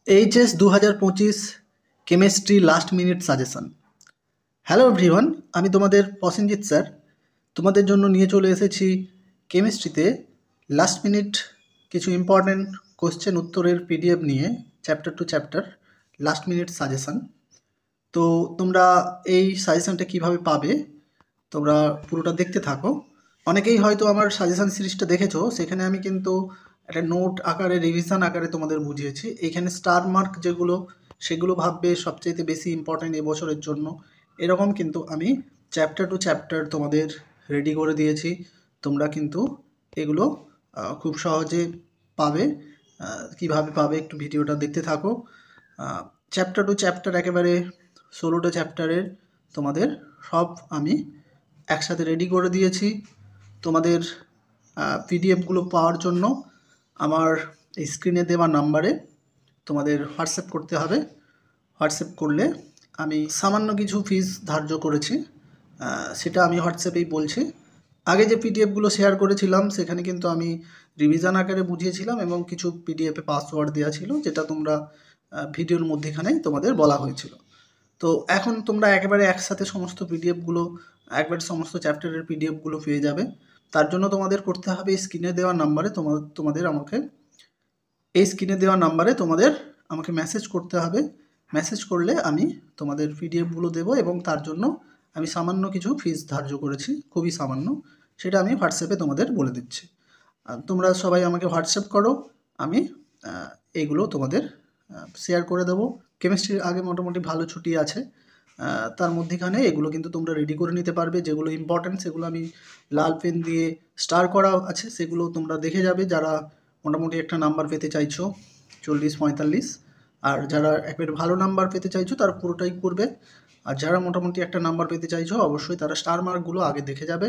HS 2025 chemistry last minute suggestion. Hello everyone, আমি তোমাদের Prasenjit sir. তোমাদের জন্য নিয়ে চলে এসেছি কেমিস্ট্রিতে লাস্ট মিনিট কিছু ইম্পর্ট্যান্ট কোশ্চেন উত্তরের পিডিএফ নিয়ে, chapter to chapter last minute suggestion. তো তোমরা এই সাজেশনটা কিভাবে পাবে তোমরা পুরোটা দেখতে থাকো। অনেকেই হয়তো আমার সাজেশন সিরিজটা দেখেছো, সেখানে আমি কিন্তু একটা নোট আকারে রিভিশন আকারে তোমাদের বুঝিয়েছি। এখানে স্টার মার্ক যেগুলো সেগুলো ভাববে সবচাইতে বেশি ইম্পর্ট্যান্ট এবছরের জন্য, এরকম কিন্তু আমি চ্যাপ্টার টু চ্যাপ্টার তোমাদের রেডি করে দিয়েছি। তোমরা কিন্তু এগুলো খুব সহজে পাবে। কিভাবে পাবে একটু ভিডিওটা দেখতে থাকো। চ্যাপ্টার টু চ্যাপ্টার একেবারে 16টা চ্যাপ্টারের তোমাদের সব আমি একসাথে রেডি করে দিয়েছি। তোমাদের পিডিএফগুলো পাওয়ার জন্য আমার এই স্ক্রিনে দেওয়া নাম্বারে তোমাদের হোয়াটসঅ্যাপ করতে হবে। হোয়াটসঅ্যাপ করলে আমি সামান্য কিছু ফিস ধার্য করেছি, সেটা আমি হোয়াটসঅ্যাপেই বলছি। আগে যে পিডিএফগুলো শেয়ার করেছিলাম সেখানে কিন্তু আমি রিভিশন আকারে বুঝিয়েছিলাম এবং কিছু পিডিএফে পাসওয়ার্ড দেওয়া ছিল, যেটা তোমরা ভিডিওর মধ্যেখানেই তোমাদের বলা হয়েছিল। তো এখন তোমরা একেবারে একসাথে সমস্ত পিডিএফগুলো, একবারে সমস্ত চ্যাপ্টারের পিডিএফগুলো পেয়ে যাবে। তার জন্য তোমাদের করতে হবে এই স্ক্রিনে দেওয়া নাম্বারে তোমাদের আমাকে মেসেজ করতে হবে। মেসেজ করলে আমি তোমাদের পিডিএফগুলো দেবো এবং তার জন্য আমি সামান্য কিছু ফিস ধার্য করেছি, খুবই সামান্য। সেটা আমি হোয়াটসঅ্যাপে তোমাদের বলে দিচ্ছি। তোমরা সবাই আমাকে হোয়াটসঅ্যাপ করো, আমি এইগুলো তোমাদের শেয়ার করে দেবো। কেমিস্ট্রির আগে মোটামুটি ভালো ছুটি আছে, তার মধ্যেখানে এগুলো কিন্তু তোমরা রেডি করে নিতে পারবে। যেগুলো ইম্পর্ট্যান্ট সেগুলো আমি লাল পেন দিয়ে স্টার করা আছে, সেগুলো তোমরা দেখে যাবে যারা মোটামুটি একটা নাম্বার পেতে চাইছো 40-45। আর যারা একেবারে ভালো নাম্বার পেতে চাইছো তারা পুরোটাই করবে। আর যারা মোটামুটি একটা নাম্বার পেতে চাইছো অবশ্যই তারা স্টার মার্কগুলো আগে দেখে যাবে।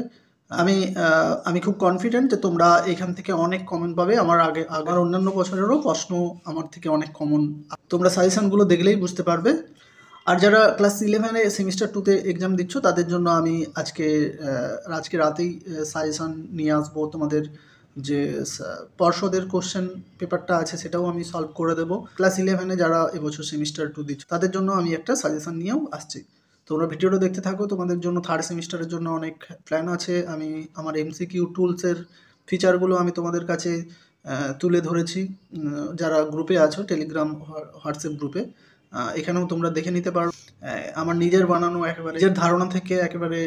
আমি খুব কনফিডেন্ট যে তোমরা এখান থেকে অনেক কমন পাবে। আমার অন্যান্য বছরেরও প্রশ্ন আমার থেকে অনেক কমন তোমরা সাজেশনগুলো দেখলেই বুঝতে পারবে। আর যারা ক্লাস 11-এ সেমিস্টার 2-তে এক্সাম দিচ্ছ তাদের জন্য আমি আজকে রাতেই সাজেশন নিয়ে আসবো। তোমাদের যে পর্ষদের কোশ্চেন পেপারটা আছে সেটাও আমি সলভ করে দেবো। ক্লাস 11-এ যারা এবছর সেমিস্টার 2 দিচ্ছ তাদের জন্য আমি একটা সাজেশন নিয়েও আসছি। তোমরা ভিডিওটা দেখতে থাকো। তোমাদের জন্য থার্ড সেমিস্টারের জন্য অনেক প্ল্যান আছে। আমি আমার এমসিকিউ টুলসের ফিচারগুলো আমি তোমাদের কাছে তুলে ধরেছি। যারা গ্রুপে আছো, টেলিগ্রাম হোয়াটসঅ্যাপ গ্রুপে, এখানেও তোমরা দেখে নিতে পারো। আমার নিজের বানানো একেবারে নিজের ধারণা থেকে একেবারে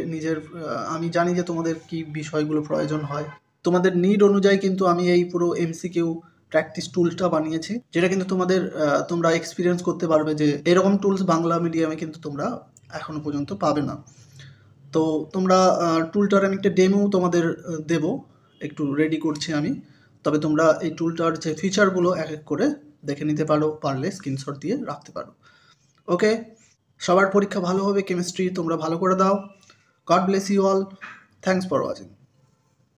আমি জানি যে তোমাদের কি বিষয়গুলো প্রয়োজন হয়। তোমাদের নিড অনুযায়ী কিন্তু আমি এই পুরো এমসিকিউ প্র্যাকটিস টুলসটা বানিয়েছি, যেটা কিন্তু তোমরা এক্সপিরিয়েন্স করতে পারবে যে এরকম টুলস বাংলা মিডিয়ামে কিন্তু তোমরা এখনো পর্যন্ত পাবে না। তো তোমরা টুলটার আমি একটা ডেমো তোমাদের দেব, একটু রেডি করছি আমি। তবে তোমরা এই টুলটার যে ফিচারগুলো এক এক করে দেখে নিতে পারো, পারলে স্ক্রিনশট দিয়ে রাখতে পারো। ওকে, সবার পরীক্ষা ভালো হবে। কেমিস্ট্রি তোমরা ভালো করে দাও। God bless you all. Thanks for watching.